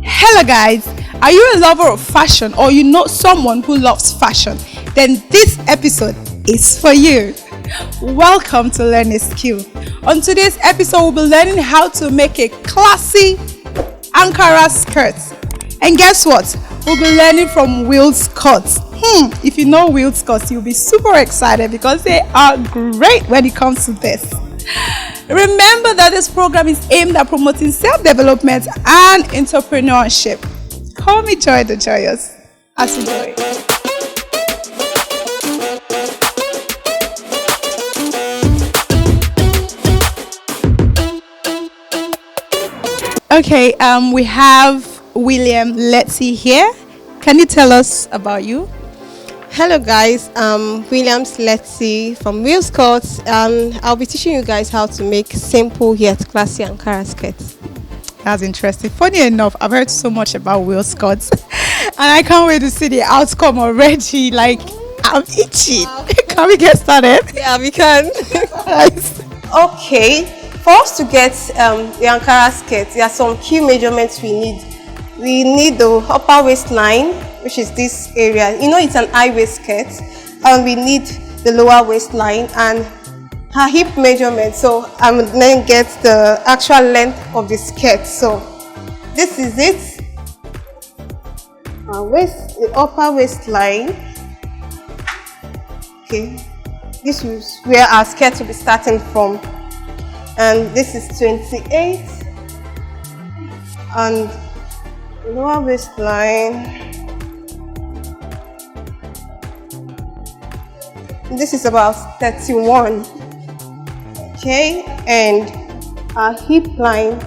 Hello guys, are you a lover of fashion or you know someone who loves fashion? Then this episode is for you. Welcome to Learn a Skill. On today's episode, we'll be learning how to make a classy ANKARA skirt. And guess what? We'll be learning from Willscouth. If you know Willscouth, you'll be super excited because they are great when it comes to this. Remember that this program is aimed at promoting self-development and entrepreneurship. Call me Joy the Joyous as we do it. Okay, we have William Let's see here. Can you tell us about you? Hello guys, Williams Let's see from Willscouth, and I'll be teaching you guys how to make simple yet classy ANKARA skirts. That's interesting. Funny enough, I've heard so much about Willscouth and I can't wait to see the outcome already. Like, I'm itchy. Can we get started? Yeah, we can. Nice. Okay, for us to get the ANKARA skirt, there are some key measurements we need. We need the upper waistline, which is this area. You know, it's an high waist skirt, and we need the lower waistline and her hip measurement. So I'm then get the actual length of the skirt. So this is it. The upper waistline. Okay, this is where our skirt will be starting from, and this is 28, and lower waistline. This is about 31. Okay, and our hip line,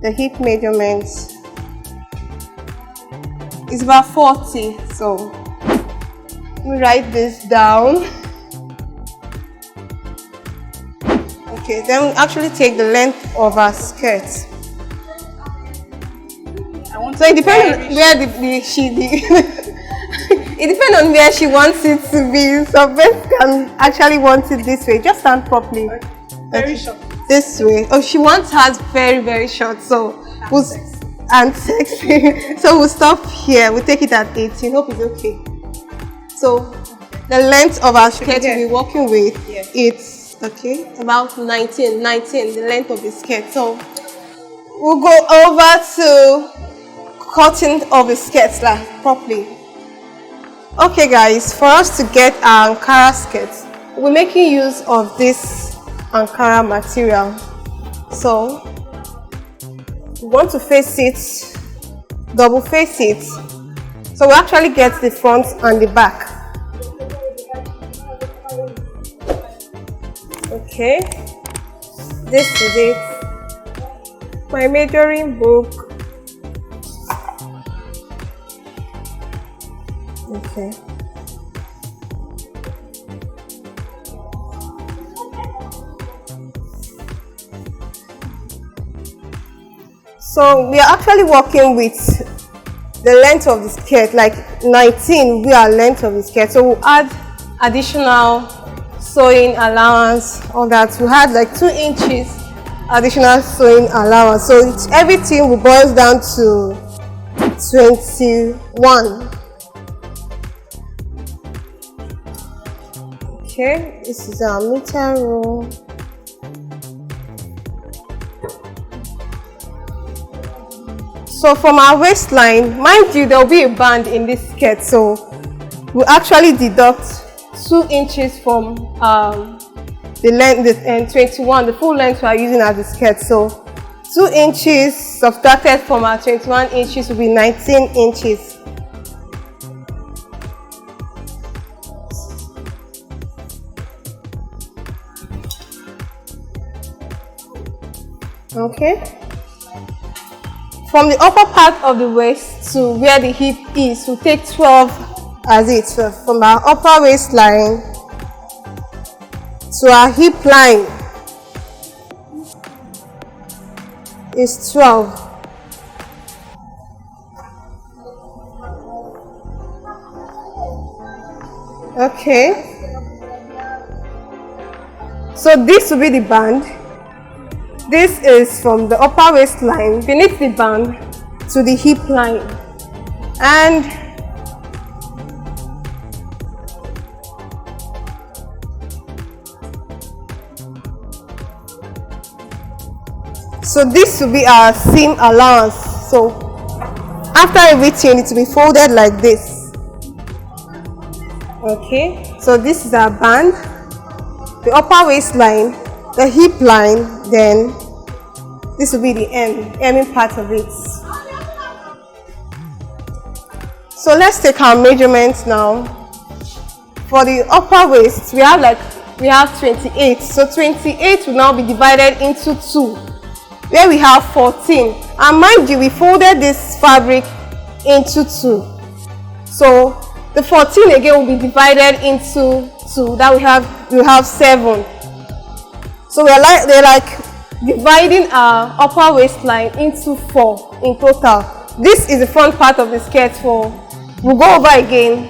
the hip measurements is about 40. So let me write this down. Okay, then we actually take the length of our skirt. So it depends on where it depends on where she wants it to be. Some men can actually want it this way. Just stand properly. Very short. This way. Oh, she wants hers very, very short. So and sexy. So we'll stop here. We'll take it at 18. Hope it's okay. So the length of our skirt we'll be working with, it's okay, about 19, the length of the skirt. So we'll go over to cutting of the skirts properly. Okay guys, for us to get our ANKARA skirts, we're making use of this ANKARA material. So we want to face it, double face it. So we actually get the front and the back. Okay, this is it. My measuring book. Okay. So we are actually working with the length of the skirt, like 19 we are length of the skirt. So we'll add additional sewing allowance, all that. We had like 2 inches additional sewing allowance. So everything will boil down to 21. Okay, this is our meter roll. So from our waistline, mind you, there will be a band in this skirt. So we'll actually deduct 2 inches from the length, and 21, the full length we are using as the skirt. So 2 inches subtracted from our 21 inches will be 19 inches. Okay, from the upper part of the waist to where the hip is, we'll take 12 as it. So from our upper waistline to our hip line is 12. Okay, so this will be the band. This is from the upper waistline beneath the band to the hip line. And so this will be our seam allowance. So after everything, it will be folded like this. Okay, so this is our band, the upper waistline, the hip line, then this will be the hemming part of it. So let's take our measurements now. For the upper waist, we have 28. So 28 will now be divided into 2, where we have 14. And mind you, we folded this fabric into 2. So the 14 again will be divided into 2. That we have 7. So they're like dividing our upper waistline into 4 in total. This is the front part of the skirt. We'll go over again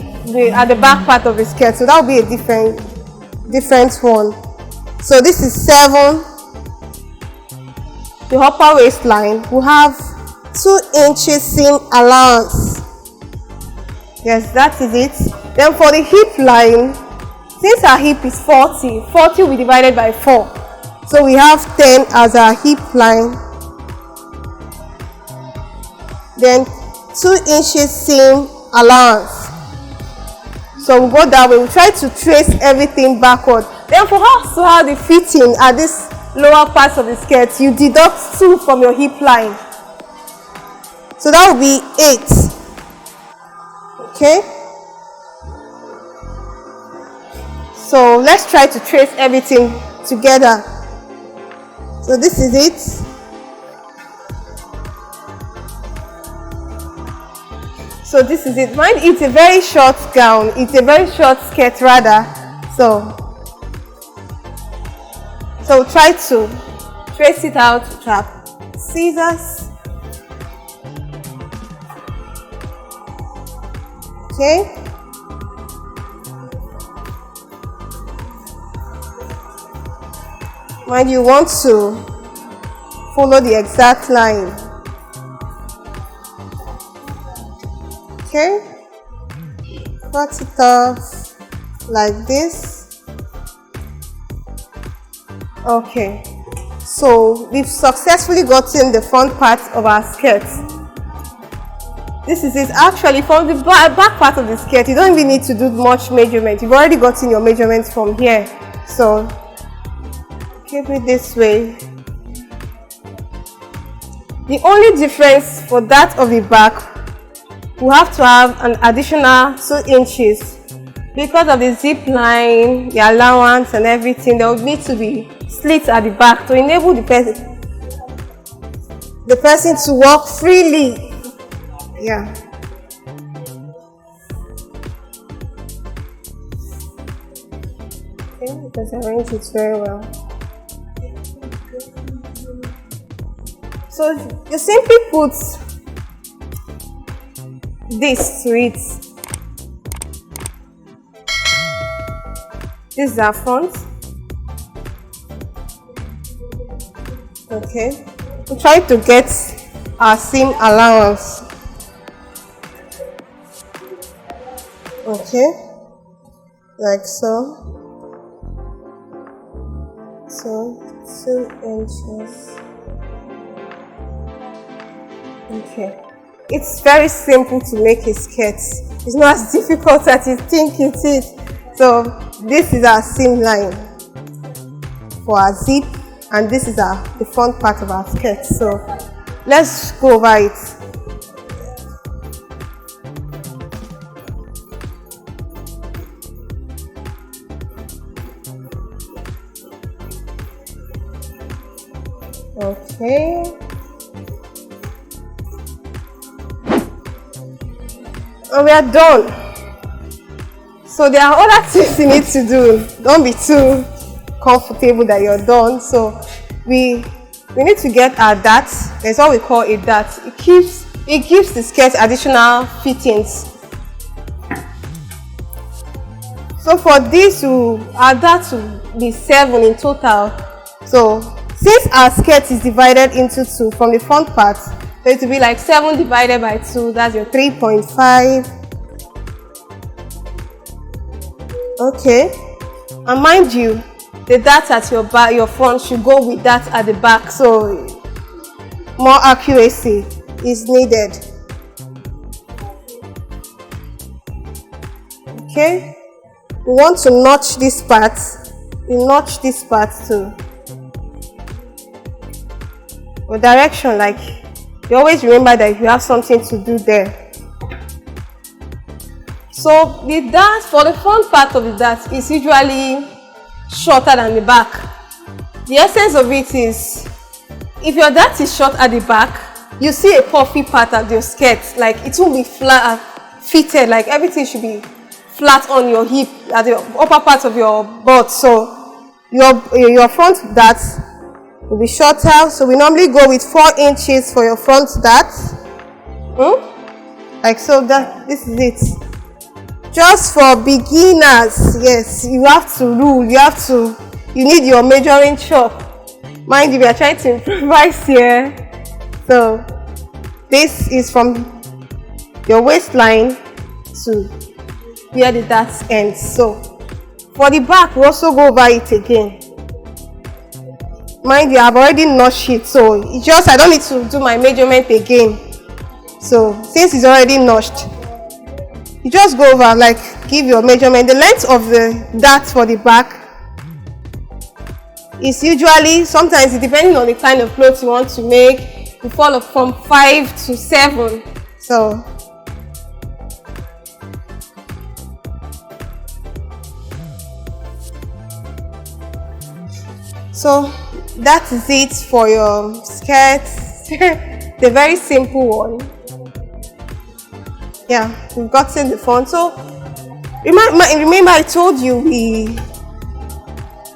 at the back part of the skirt. So that will be a different one. So this is 7. The upper waistline will have 2 inches seam allowance. Yes, that is it. Then for the hip line, since our hip is 40 will be divided by 4. So we have 10 as our hip line. Then 2 inches seam allowance. So we'll go that way. We'll try to trace everything backward. Then for us to have the fitting at this lower part of the skirt, you deduct 2 from your hip line. So that will be 8. Okay. So let's try to trace everything together. So this is it. So this is it. Mind, it's a very short gown. It's a very short skirt rather. So try to trace it out with our scissors. Okay. Mind, you want to follow the exact line. Okay. Cut it off like this. Okay. So we've successfully gotten the front part of our skirt. This is it. Actually, from the back part of the skirt, you don't even need to do much measurement. You've already gotten your measurements from here. So keep it this way. The only difference for that of the back, we have to have an additional 2 inches because of the zip line, the allowance and everything. There would need to be slits at the back to enable the person to walk freely. Yeah. Okay, let's arrange it very well. So you simply put this to it. This is our front. Okay. We try to get our seam allowance. Okay. Like so. So 2 inches. Okay. It's very simple to make a skirt. It's not as difficult as you think it is. So this is our seam line for our zip, and this is the front part of our skirt. So let's go over it. Okay. And we are done. So there are other things you need to do. Don't be too comfortable that you're done. So we need to get our dart. That's what we call a dart. It gives the skirt additional fittings. So for this, our dart will be 7 in total. So Since our skirt is divided into 2 from the front part, so it will be like 7 divided by 2, that's your 3.5. Okay, and mind you, the dart at your back, your front should go with that at the back, so more accuracy is needed. Okay, we want to notch this part. We notch this part too. With direction, like you always remember that you have something to do there. So the dart for the front part of the dart is usually shorter than the back. The essence of it is, if your dart is short at the back, you see a puffy part of your skirt, like it will be flat fitted, like everything should be flat on your hip at the upper part of your butt. So your front dart will be shorter. So we normally go with 4 inches for your front dart. Like so. This is it. Just for beginners, yes, you have to rule. You need your measuring chalk. Mind you, we are trying to improvise here. So this is from your waistline to where the dart ends. So for the back, we also go over it again. Mind you, I've already notched it, so it's just I don't need to do my measurement again. So since it's already notched, you just go over, like give your measurement. The length of the dart for the back is usually, sometimes depending on the kind of clothes you want to make, you fall from 5 to 7. So that is it for your skirt. The very simple one. Yeah, we've gotten the front. So remember I told you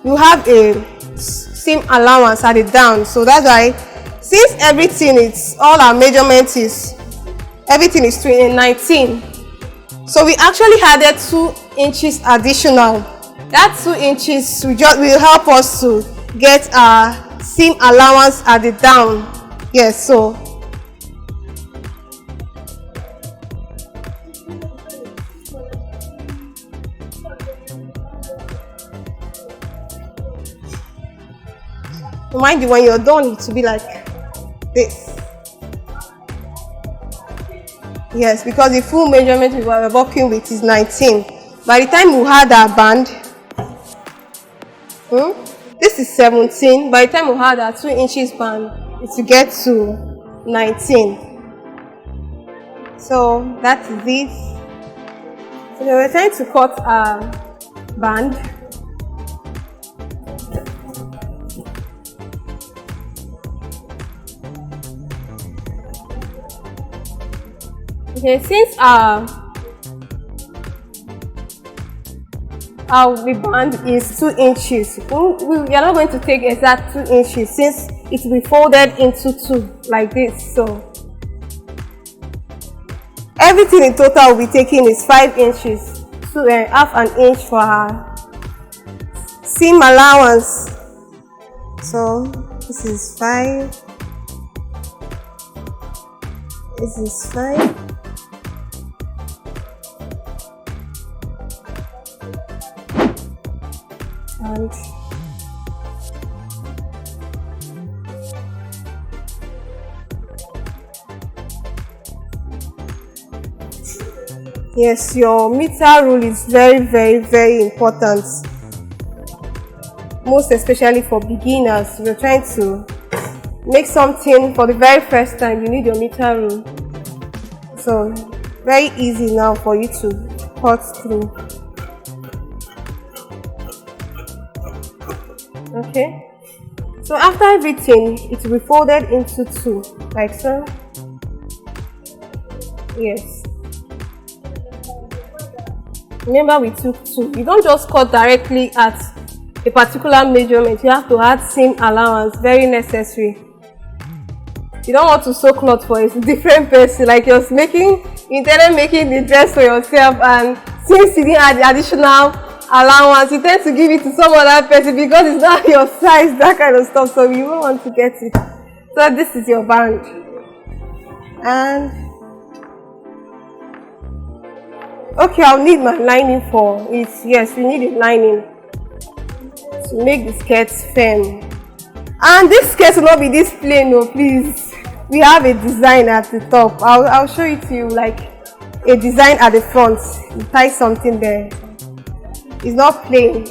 you have a seam allowance at the down. So that's why, since everything is, all our measurement is, everything is 19. So we actually added 2 inches additional. That 2 inches will help us to get our seam allowance at the down. Yes, so mind you, when you're done, it will be like this. Yes, because the full measurement we were working with is 19. By the time we had our band, this is 17. By the time we had our 2 inches band, it will get to 19. So that is it. So we're trying to cut our band. Okay, since our band is 2 inches, we are not going to take exact 2 inches, since it will be folded into 2 like this. So everything in total we'll be taking is 5 inches, so half an inch for our seam allowance. So this is 5. This is 5. And yes, your meter rule is very, very, very important, most especially for beginners. If you're trying to make something for the very first time, you need your meter rule. So very easy now for you to cut through. Okay, so after everything, it will be folded into 2 like so. Yes, remember we took 2. You don't just cut directly at a particular measurement. You have to add seam allowance, very necessary. You don't want to sew cloth for a different person, like you're intended making the dress for yourself, and since you didn't add the additional allowance, you tend to give it to some other person because it's not your size, that kind of stuff. So you won't want to get it. So this is your band. And okay, I'll need my lining for it. Yes, we need a lining to make the skirt firm. And this skirt will not be this plain, no, please. We have a design at the top. I'll show it to you, like a design at the front. You tie something there. It's not plain.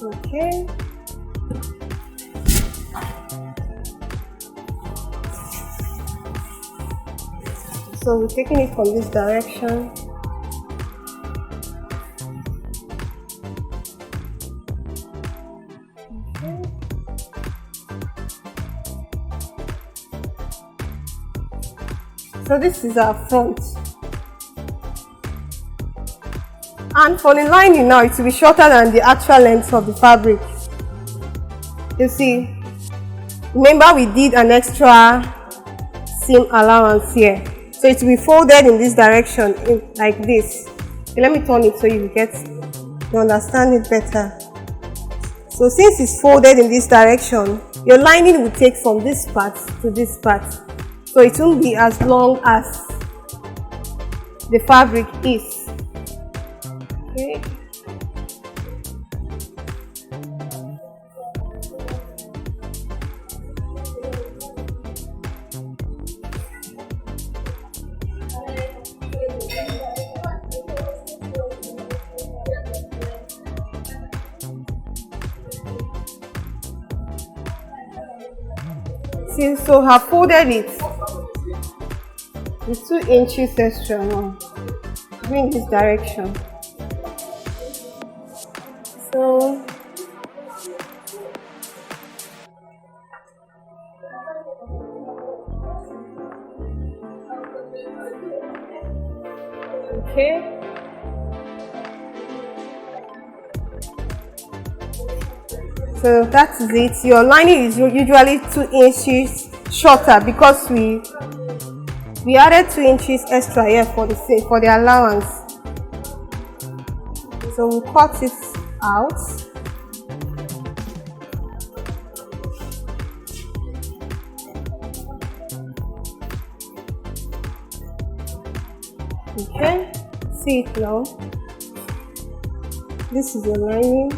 Okay. So we're taking it from this direction. Okay. So this is our front. And for the lining now, it will be shorter than the actual length of the fabric. You see, remember we did an extra seam allowance here. So it will be folded in this direction, like this. Okay, let me turn it so you understand it better. So since it's folded in this direction, your lining will take from this part to this part. So it won't be as long as the fabric is. Okay. See, so I have folded it with 2 inches extra now. Bring this direction. So okay. So that is it. Your lining is usually 2 inches shorter because we added 2 inches extra here for the allowance. So we'll cut it out. Okay, see it now. This is the lining,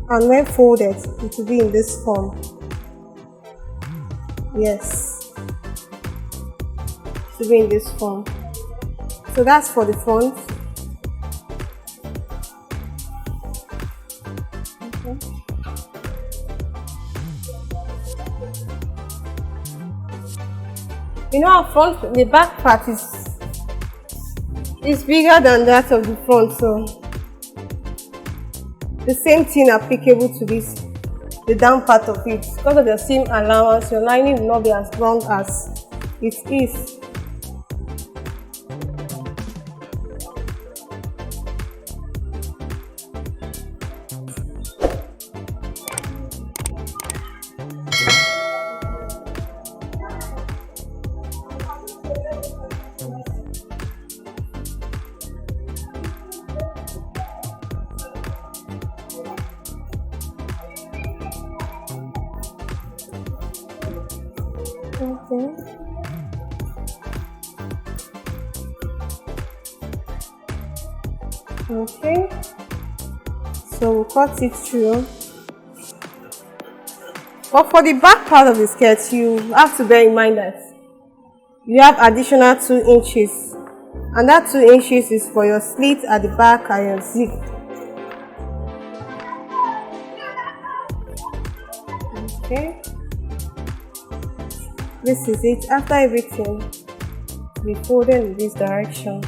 and when folded, it will be in this form. Yes, it will be in this form. So that's for the front. You know, our front, the back part is bigger than that of the front, so the same thing applicable to the down part of it. Because of the seam allowance, your lining will not be as long as it is. Okay, so we'll cut it through. But for the back part of the skirt, you have to bear in mind that you have additional 2 inches, and that 2 inches is for your slit at the back and your zip. Okay, this is it. After everything, we fold it in this direction.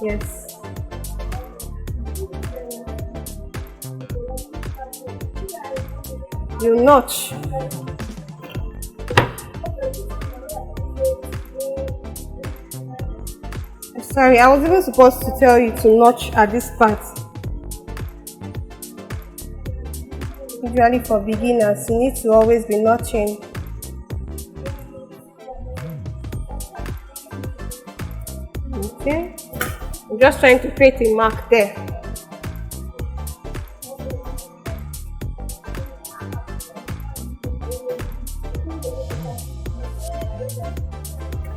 Yes. You notch. Sorry, I was even supposed to tell you to notch at this part. Usually for beginners, you need to always be notching. Okay. I'm just trying to create a mark there.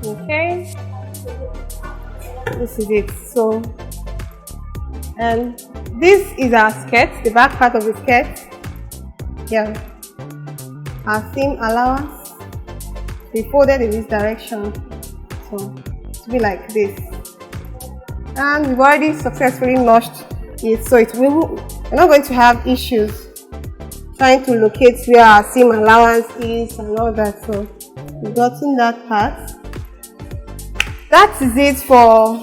Okay, this is it. So, and this is our skirt, the back part of the skirt. Yeah, our seam allowance. We folded in this direction, so to be like this. And we've already successfully notched it, so we're not going to have issues trying to locate where our seam allowance is and all that. So we've gotten that part. That is it for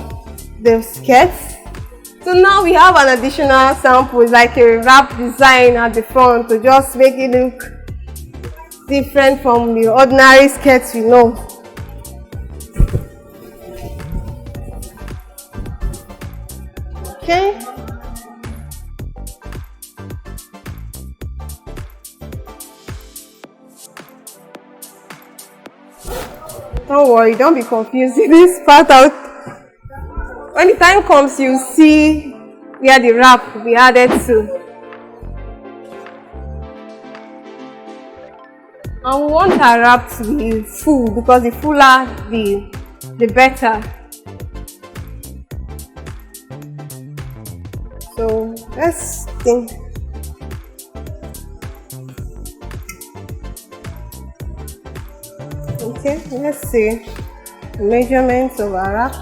the skirt. So now we have an additional sample, like a wrap design at the front to just make it look different from the ordinary skirts you know. Okay. Don't worry, don't be confused. This part out. When the time comes, you see where the wrap will be added to. And we want our wrap to be full, because the fuller the better. So let's think. Okay, let's see the measurements of our wrap.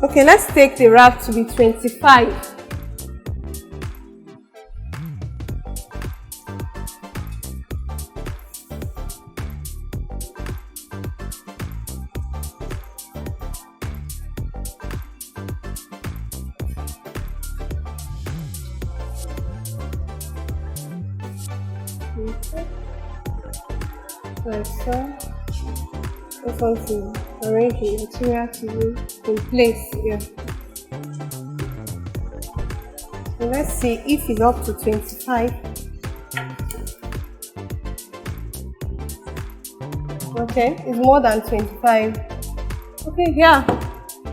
Okay, let's take the wrap to be 25. Okay. Like so. Just want to arrange the material to be in place here. So let's see if it's up to 25. Okay, it's more than 25. Okay, yeah.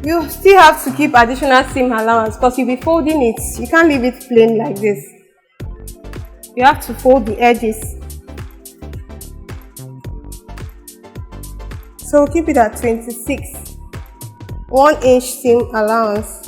You still have to keep additional seam allowance because you'll be folding it. You can't leave it plain like this. You have to fold the edges. So keep it at 26. 1 inch seam allowance.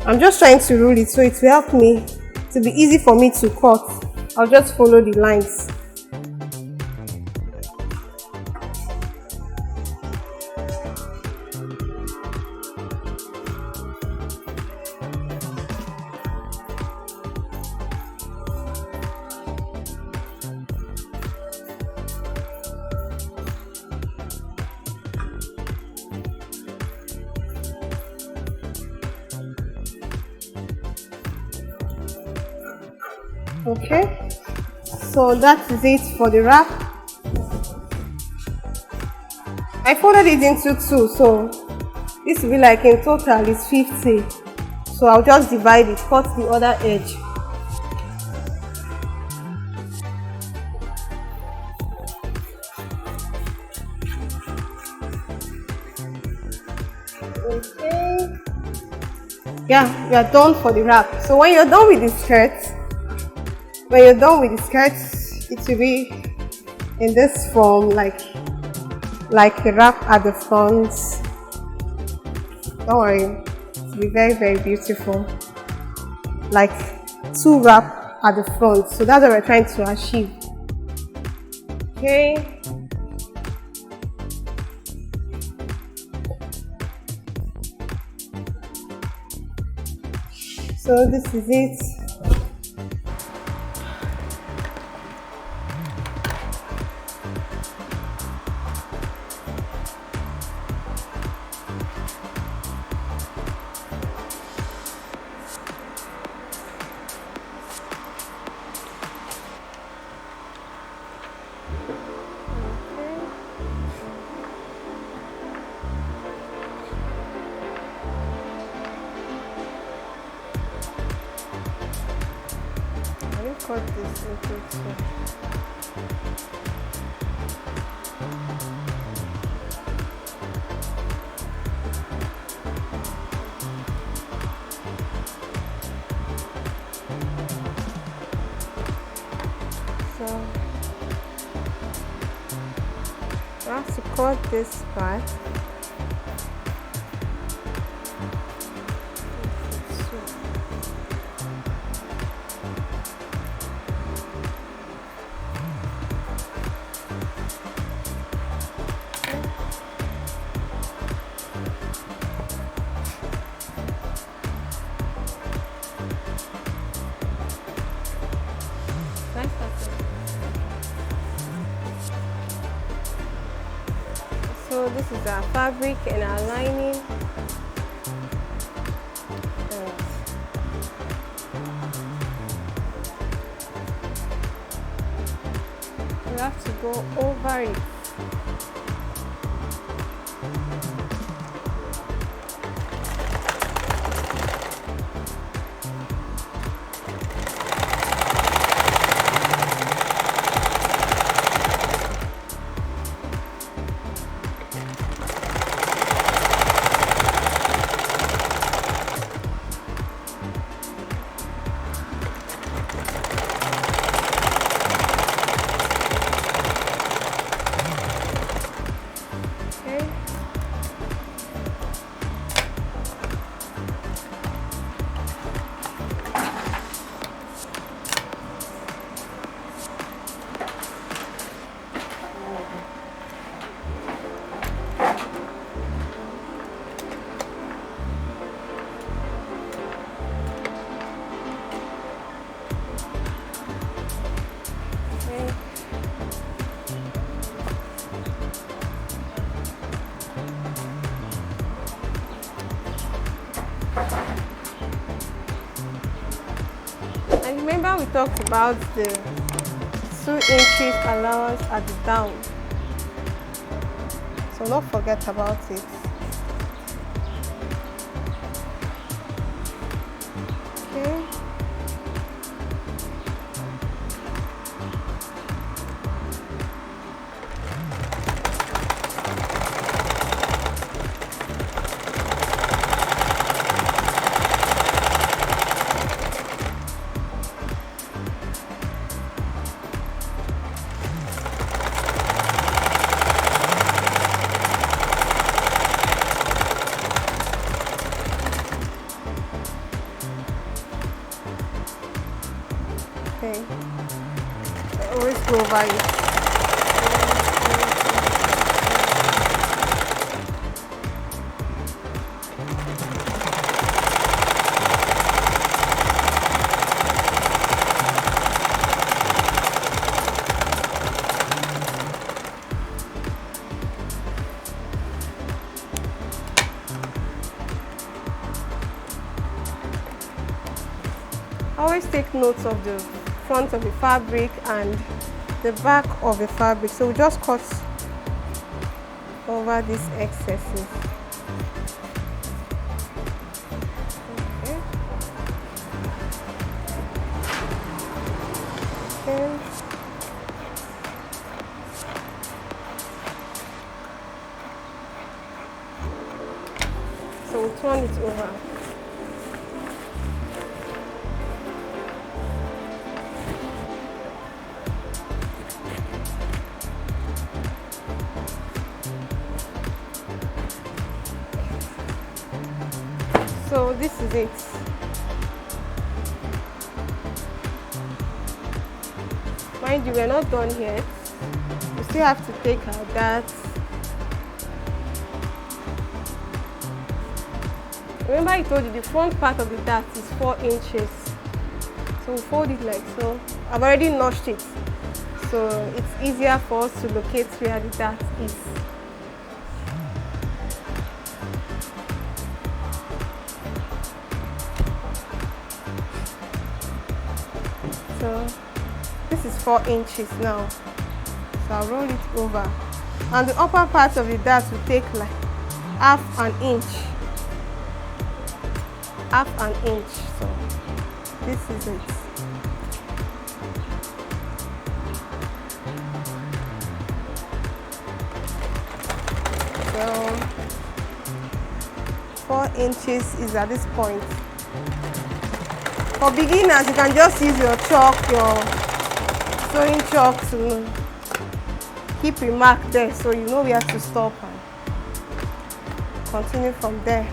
I'm just trying to rule it so it will help me to be easy for me to cut. I'll just follow the lines. Okay, so that is it for the wrap. I folded it into two, so this will be like in total is 50. So I'll just divide it, cut the other edge. Okay, yeah, we are done for the wrap. So when you're done with the skirt, it will be in this form, like a wrap at the front. Don't worry, it will be very, very beautiful. Like two wrap at the front. So that's what we're trying to achieve. Okay. So this is it. cut this into two. So I have to cut this part. So this is our fabric and our lining. And we have to go over it. And remember we talked about the 2 inches allowance at the down, so don't forget about it. Okay. Okay. I always go over it. Always take notes of the front of the fabric and the back of the fabric, so we just cut over these excesses. Okay. Okay. So we'll turn it over. So this is it. Mind you, we're not done yet. We still have to take our darts. Remember I told you the front part of the dart is 4 inches. So we fold it like so. I've already notched it, so it's easier for us to locate where the dart is. So this is 4 inches now. So I'll roll it over. And the upper part of the dart will take like half an inch. Half an inch. So this is it. well. 4 inches is at this point. For beginners, you can just use your chalk, your sewing chalk to keep a mark there so you know where to stop and continue from there.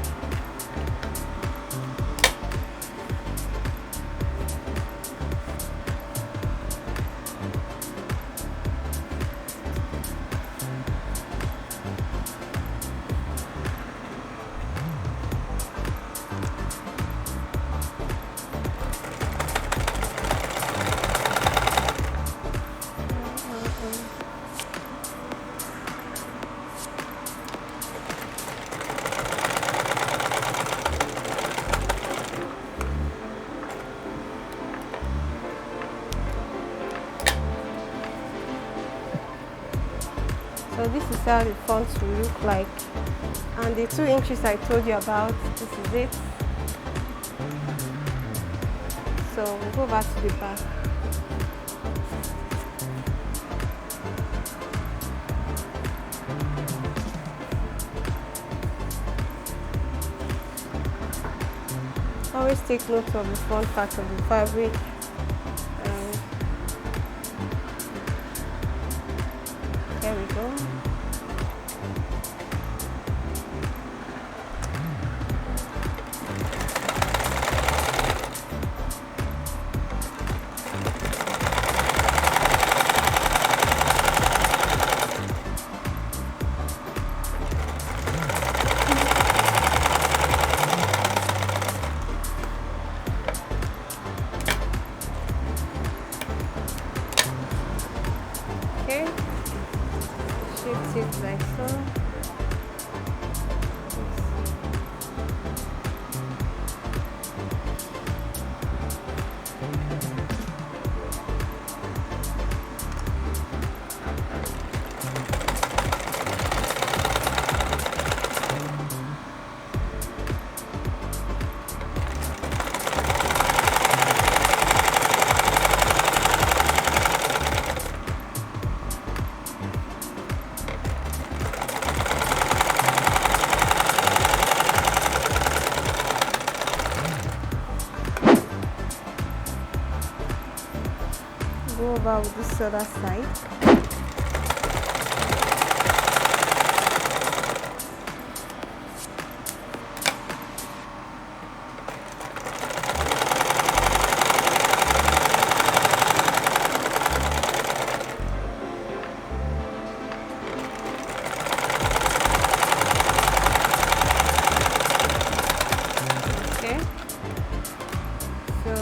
So this is how the front will look like, and the 2 inches I told you about, this is it. So we'll go back to the back. Always take note of the front part of the fabric. There we go. Okay. Shift it like so. Go over with this other side. Okay. So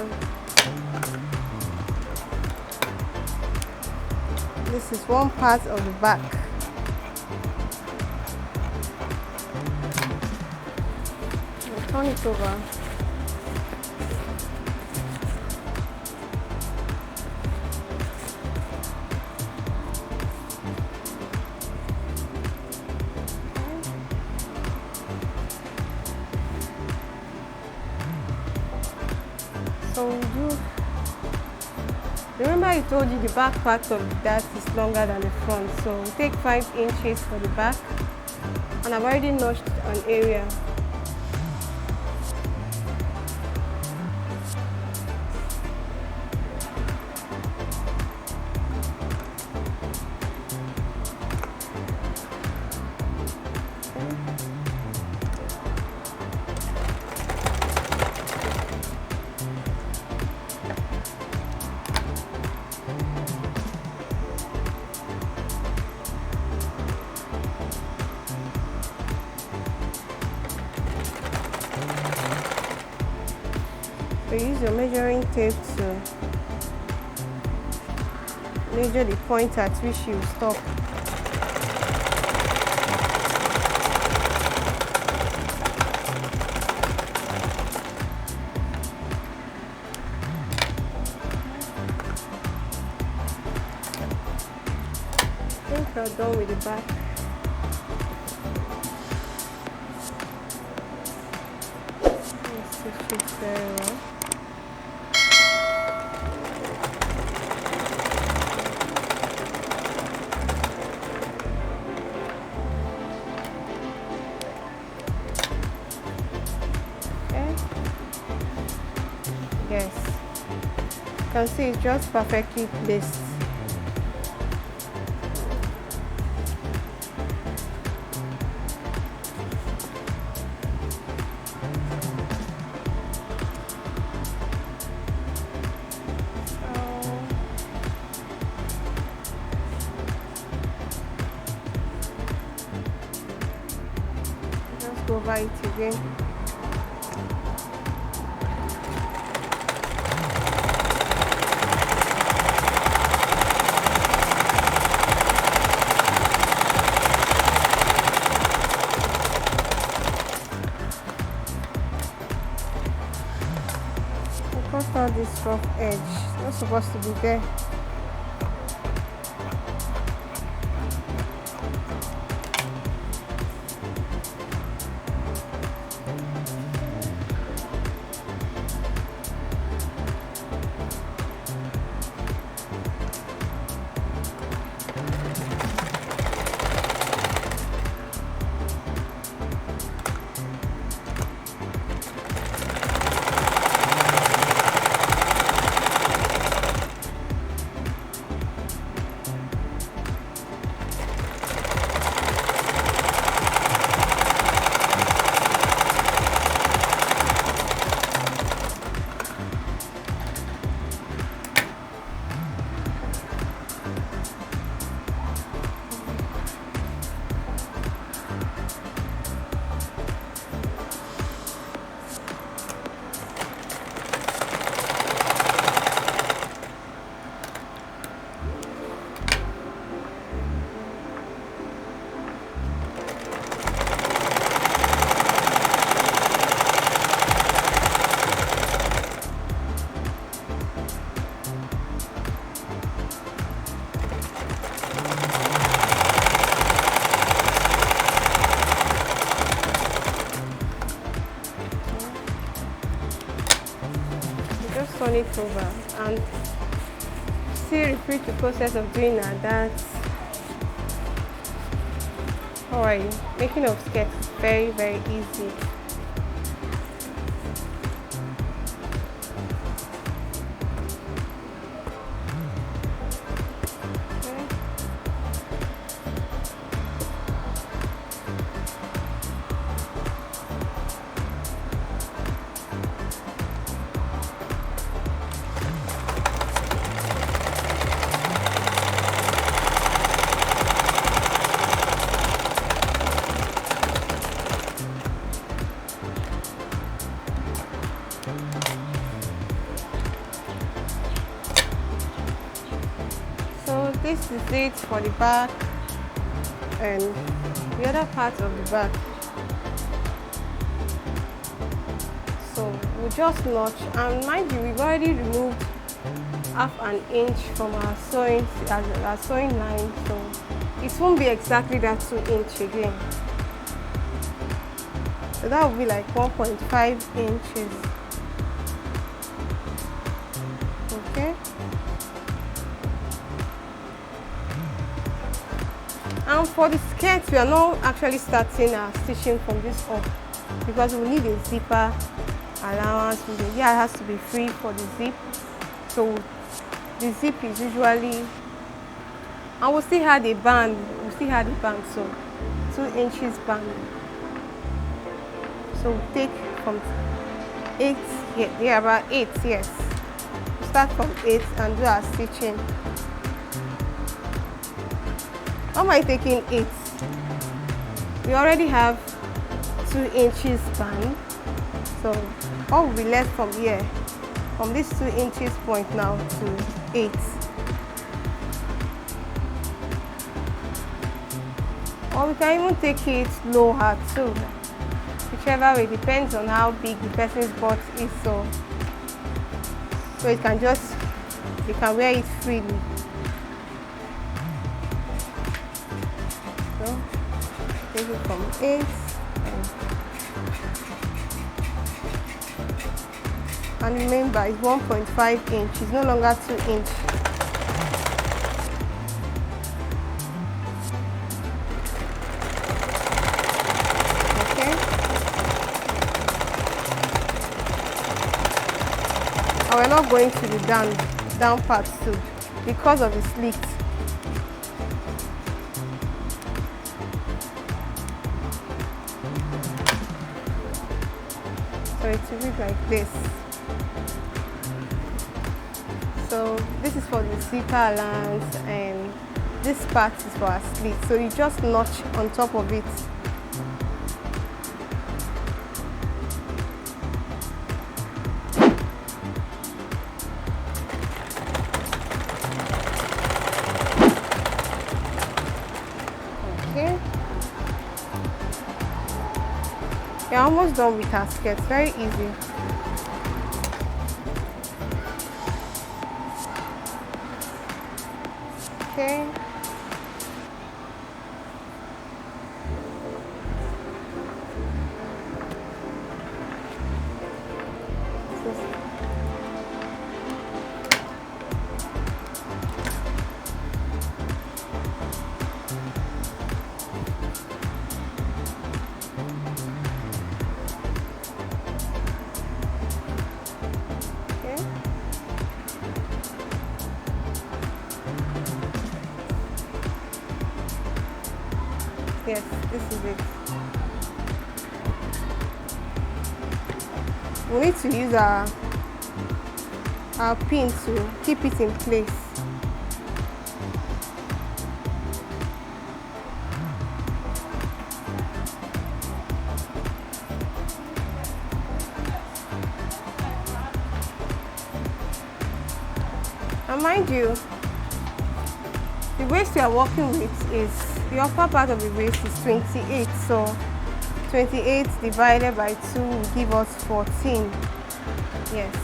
this is one part of the back. I'll turn it over. So we do. Remember I told you the back part of that is longer than the front, so we take 5 inches for the back, and I've already notched an area. So use your measuring tape to measure the point at which you stop. I think we're done with the back. Let's stitch it very well. Yes, you can see it's just perfectly placed. Just go over it again. Cut out this rough edge. It's not supposed to be there. Turn it over and still repeat the process of doing that. Alright, making of skirts is very, very easy. So this is it for the back and the other part of the back. So we just notch, and mind you, we've already removed half an inch from our sewing line, so it won't be exactly that 2 inch again. So that will be like 1.5 inches. Okay. And for the skirt, we are not actually starting our stitching from this up because we need a zipper allowance. Yeah, it has to be free for the zip. So the zip is usually, and we still had a band. So 2 inches band. So we take from 8 here. Yeah, about 8. Yes. We start from 8 and do our stitching. Why am I taking 8? We already have 2 inches band, so all will be left from here, from this 2 inches point now to 8. Or we can even take it lower too, whichever way, depends on how big the person's butt is. So it can just, you can wear it freely. So take it from 8 and remember it's 1.5 inch, it's no longer 2 inch. and we're not going to the down part too because of the slit. So it will be like this. So this is for the zipper allowance, and this part is for our slit. So you just notch on top of it. Okay. We're almost done with our skirt. Very easy. Okay. Yes, this is it. We need to use our pin to keep it in place. And mind you, the waist we are working with is, the upper part of the waist is 28, so 28 divided by 2 will give us 14. Yes,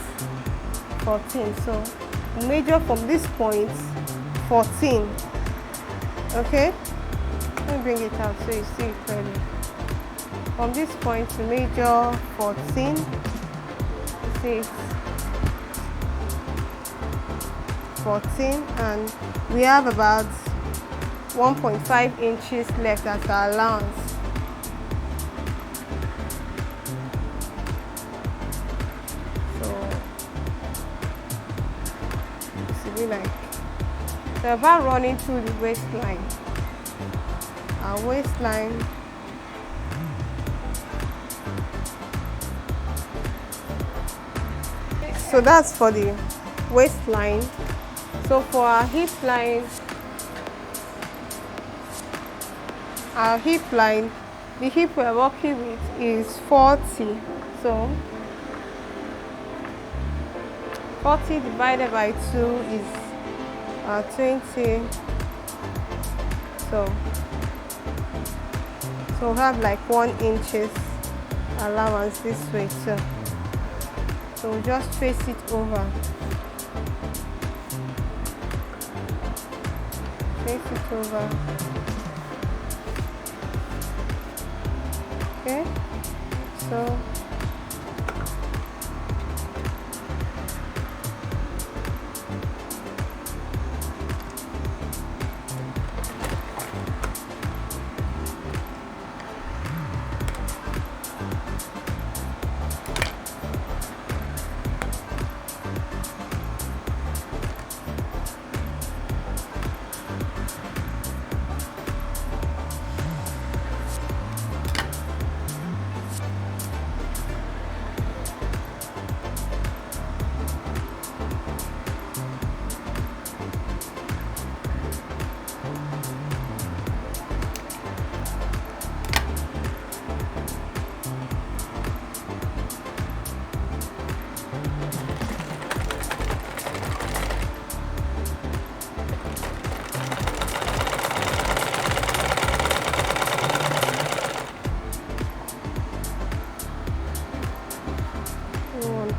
14. So measure from this point 14. Okay, let me bring it out so you see it clearly. From this point to measure 14. See it. 14, and we have about 1.5 inches left as our allowance. So this will be like, so about running through the waistline. Our waistline. So that's for the waistline. So for our hip line, the hip we're working with is 40. So 40 divided by 2 is 20. So we have like 1 inches allowance this way too. So we just face it over. Face it over. Okay, so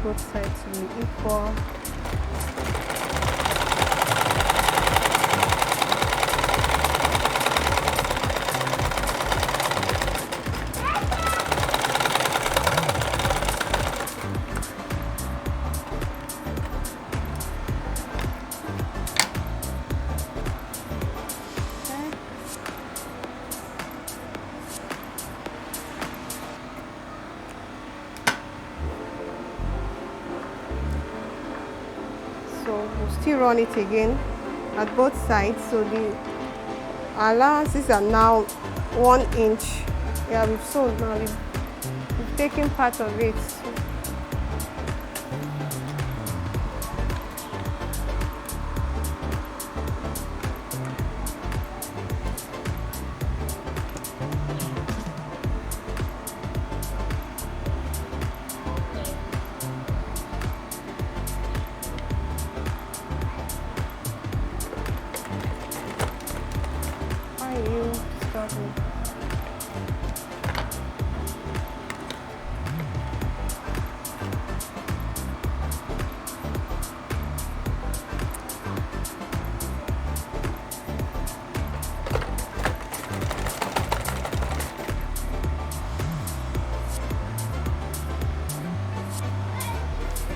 both sides to be equal. So we'll still run it again at both sides. So the allowances are now 1 inch. Yeah, we've sewn now. We've taken part of it.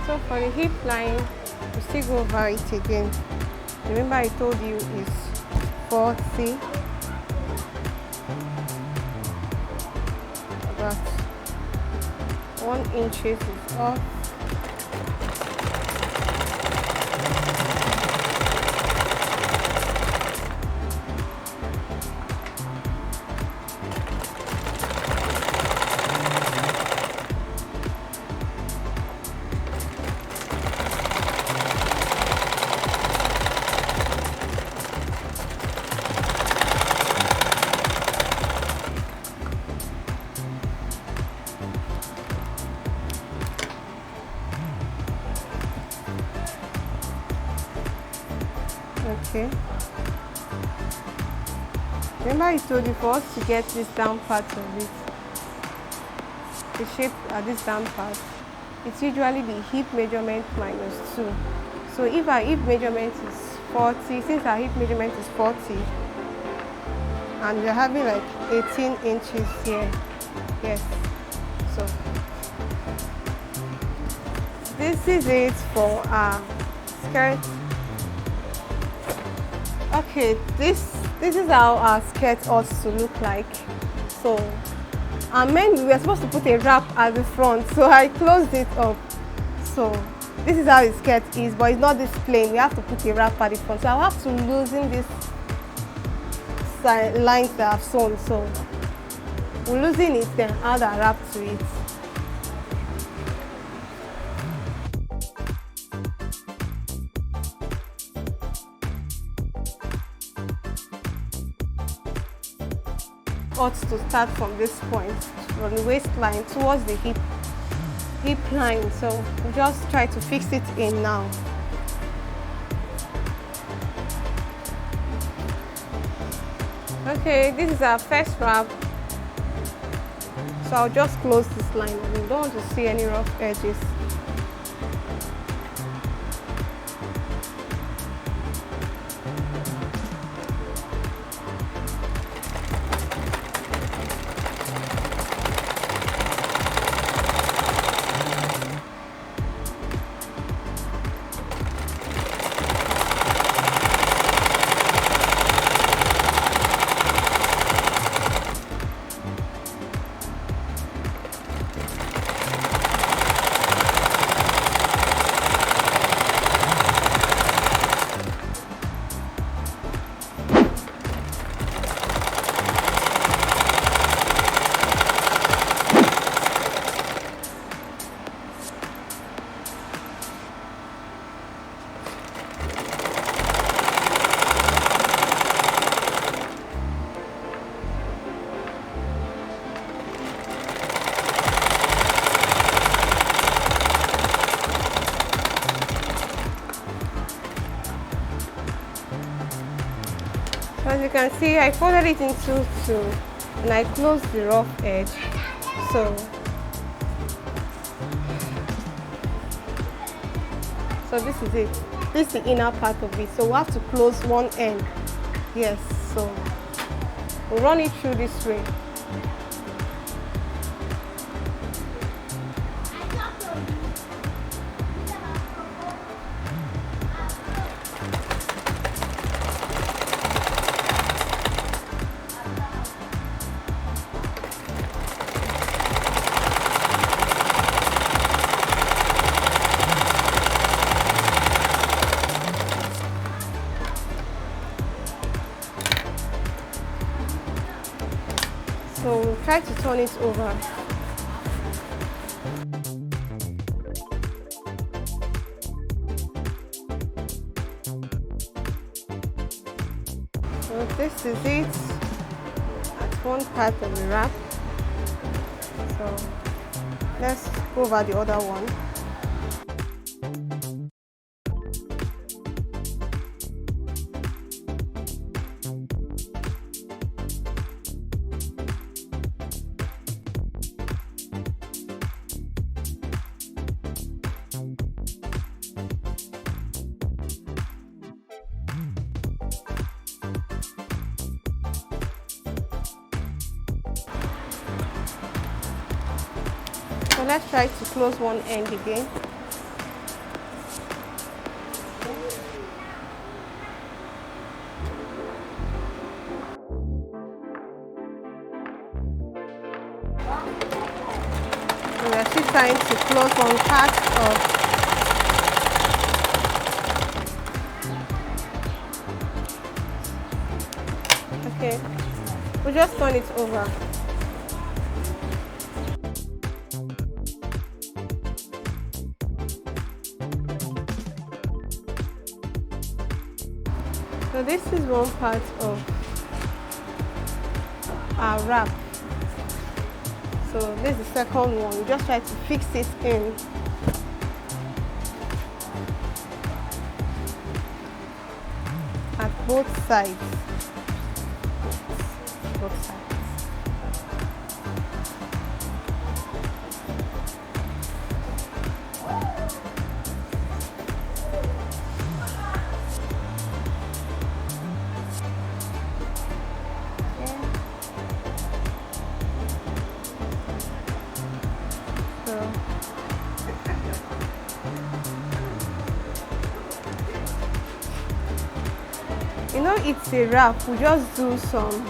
So for the hip line, we still go over it again. Remember I told you it's 40. About 1 inch is off. Okay. Remember I told you for us to get this down part of it, the shape at this down part, it's usually the hip measurement minus 2. So if our hip measurement is 40, since our hip measurement is 40, and we're having like 18 inches here, yes, so this is it for our skirt. Okay, this is how our skirt ought to look like. So we were supposed to put a wrap at the front, so I closed it up. So this is how the skirt is, but it's not this plain. We have to put a wrap at the front. So I'll have to loosen this lines that I've sewn. So we'll loosen it, then add a wrap to it. Ought to start from this point, from the waistline towards the hip line. So we'll just try to fix it in now. Okay, this is our first wrap. So I'll just close this line. We don't want to see any rough edges. As you can see, I folded it into two and I closed the rough edge. So this is it. This is the inner part of it. So we have to close one end. Yes, so we'll run it through this way. like to turn it over. So this is it. That's one part of the wrap. So let's go over the other one. So let's try to close one end again. So we're still trying to close one part of. Okay, we'll just turn it over. So this is one part of our wrap. So this is the second one. We just try to fix it in. At both sides. Both sides. You know, it's a wrap. We just do some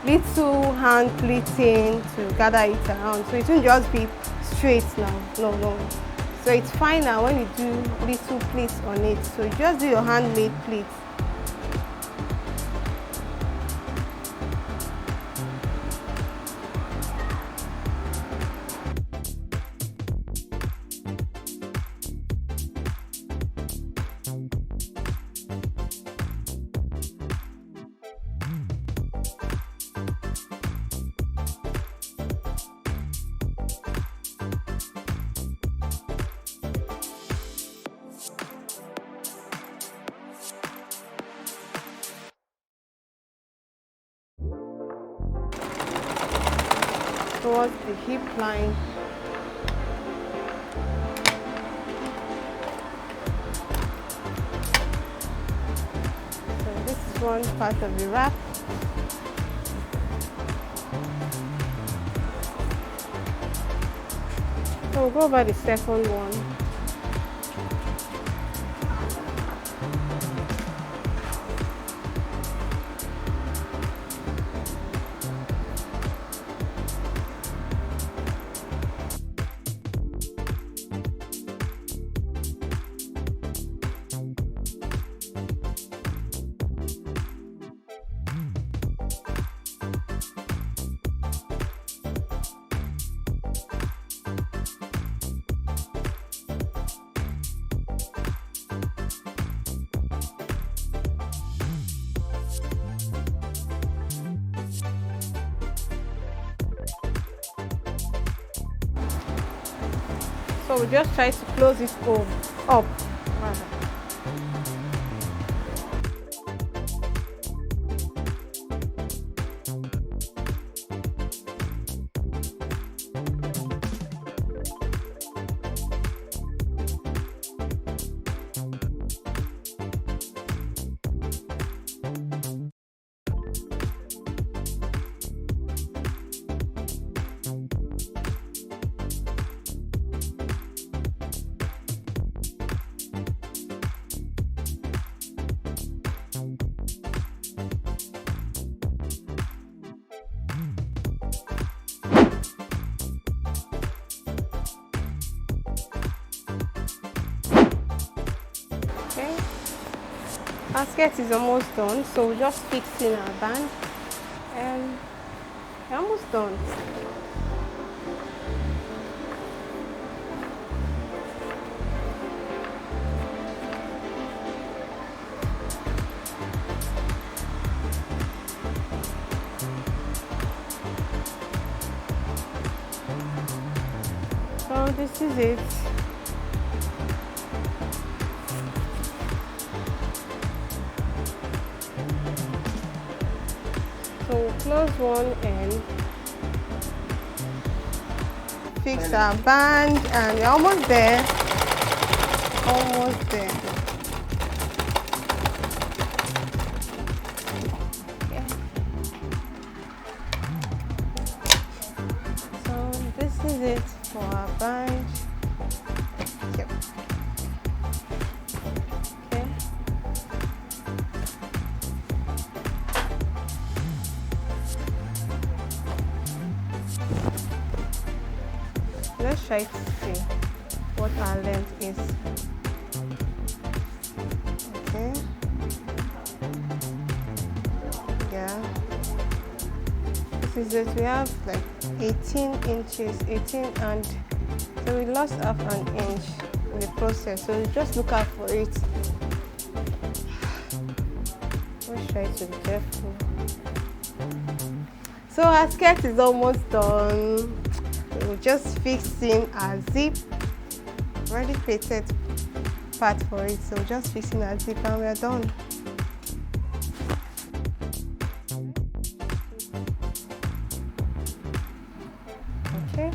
little hand pleating to gather it around, so it won't just be straight now. No. So it's fine now when you do little pleats on it. So you just do your handmade pleats. Towards the hip line. So this is one part of the wrap. So we'll go over the second one. So we just try to close it up. Rather. Our skirt is almost done, so we'll just fix in our band. And We're almost done. So this is it. So close one end, fix our band, and we're almost there. Almost there. Okay. So this is it for our band. Yep. Okay. Let's try to see what our length is. Okay. Yeah. This is it. We have like 18 inches, 18, and so we lost half an inch in the process. So just look out for it. Let's try to be careful. So our skirt is almost done. We're just fixing our zip. Already created part for it, so just fixing our zip and we're done. Okay.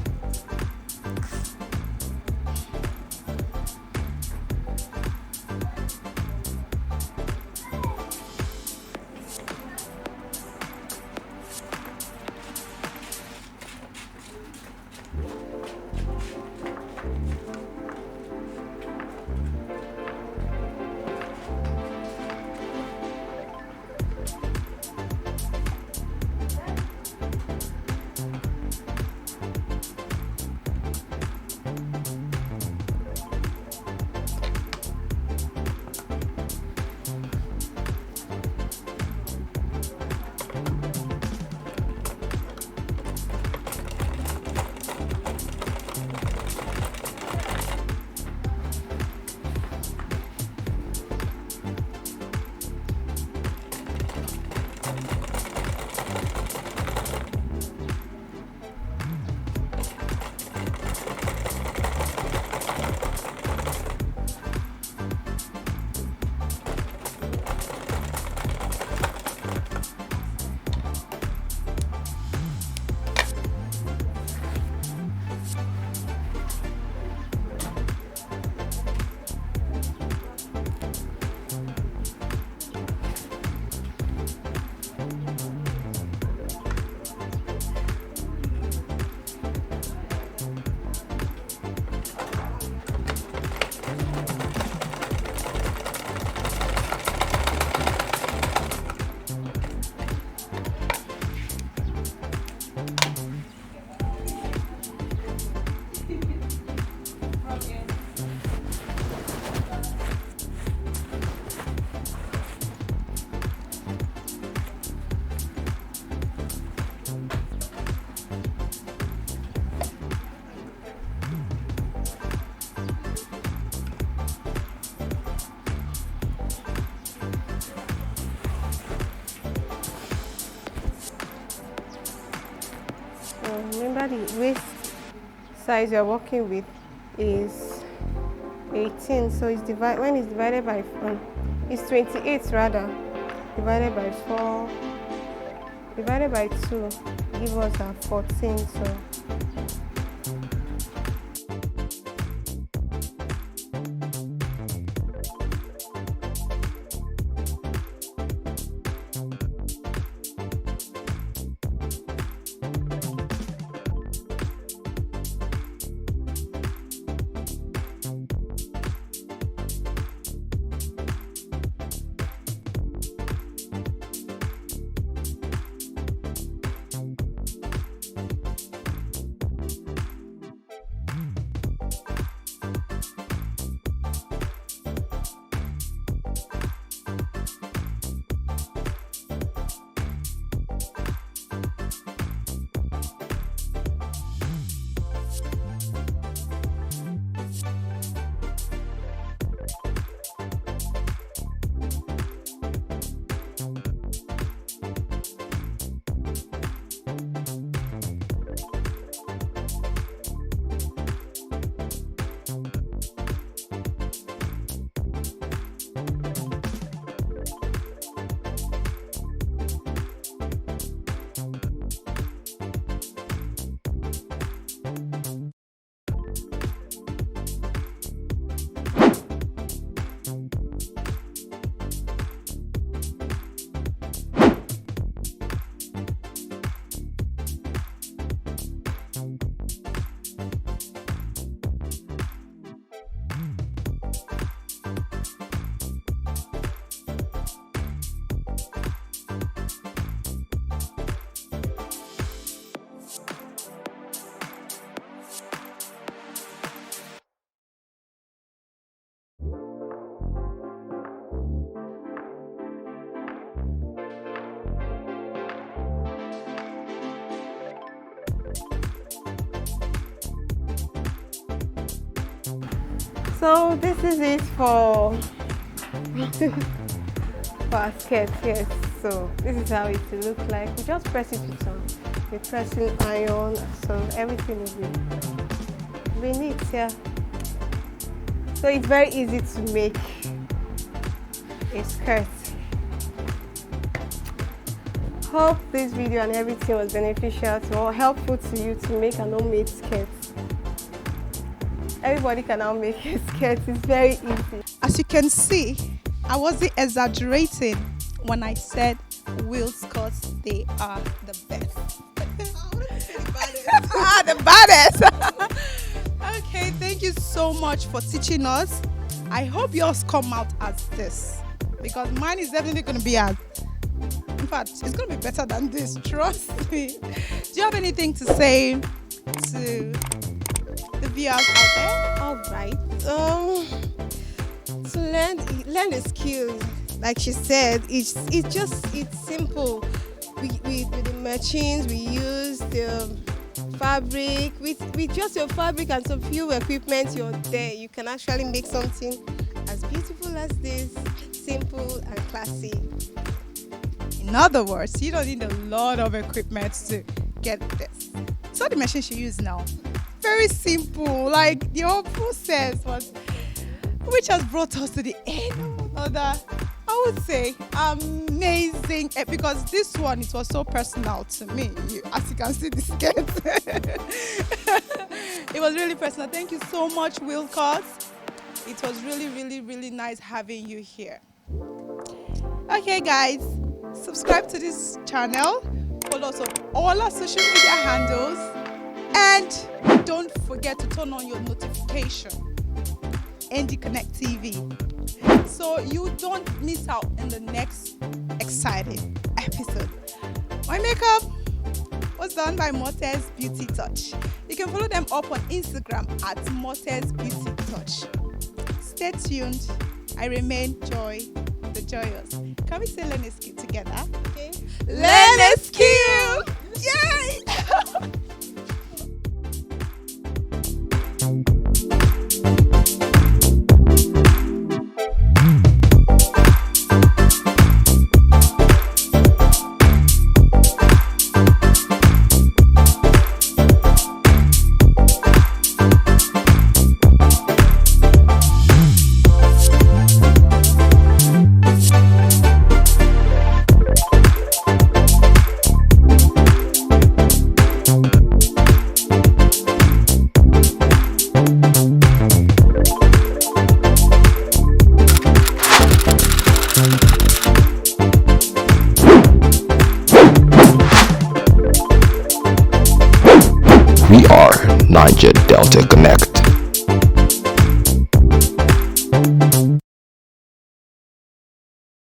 Remember the waist size you're working with is 18, so it's when it's divided by it's 28 rather, divided by 4 divided by 2 give us a 14. So So this is it for for our skirt. Yes. So this is how it will look like. We just press it with some pressing iron, so everything will be neat here. So it's very easy to make a skirt. Hope this video and everything was beneficial to or helpful to you to make an homemade skirt. Everybody can now make a skirt. It's very easy. As you can see, I wasn't exaggerating when I said Willscouth, they are the best. The baddest. Okay, thank you so much for teaching us. I hope yours come out as this, because mine is definitely going to be as, in fact, it's going to be better than this, trust me. Do you have anything to say to the viewers out there? All right. To learn the skills, like she said, it's simple. With the machines, we use the fabric. With just your fabric and some few equipment, you're there. You can actually make something as beautiful as this, simple and classy. In other words, you don't need a lot of equipment to get this. So the machine she used now, very simple. Like the whole process was, which has brought us to the end of another, I would say, amazing, because this one, it was so personal to me. As you can see, the skirt. It was really personal. Thank you so much, Willscouth. It was really, really, really nice having you here. Okay, guys, subscribe to this channel. Follow us on all our social media handles. And don't forget to turn on your notification. ND Connect TV, so you don't miss out in the next exciting episode. My makeup was done by Motes Beauty Touch. You can follow them up on Instagram at Motes Beauty Touch. Stay tuned. I remain Joy, the Joyous. Can we say Willscouth together? Okay. Willscouth! Yay! We are Niger Delta Connect.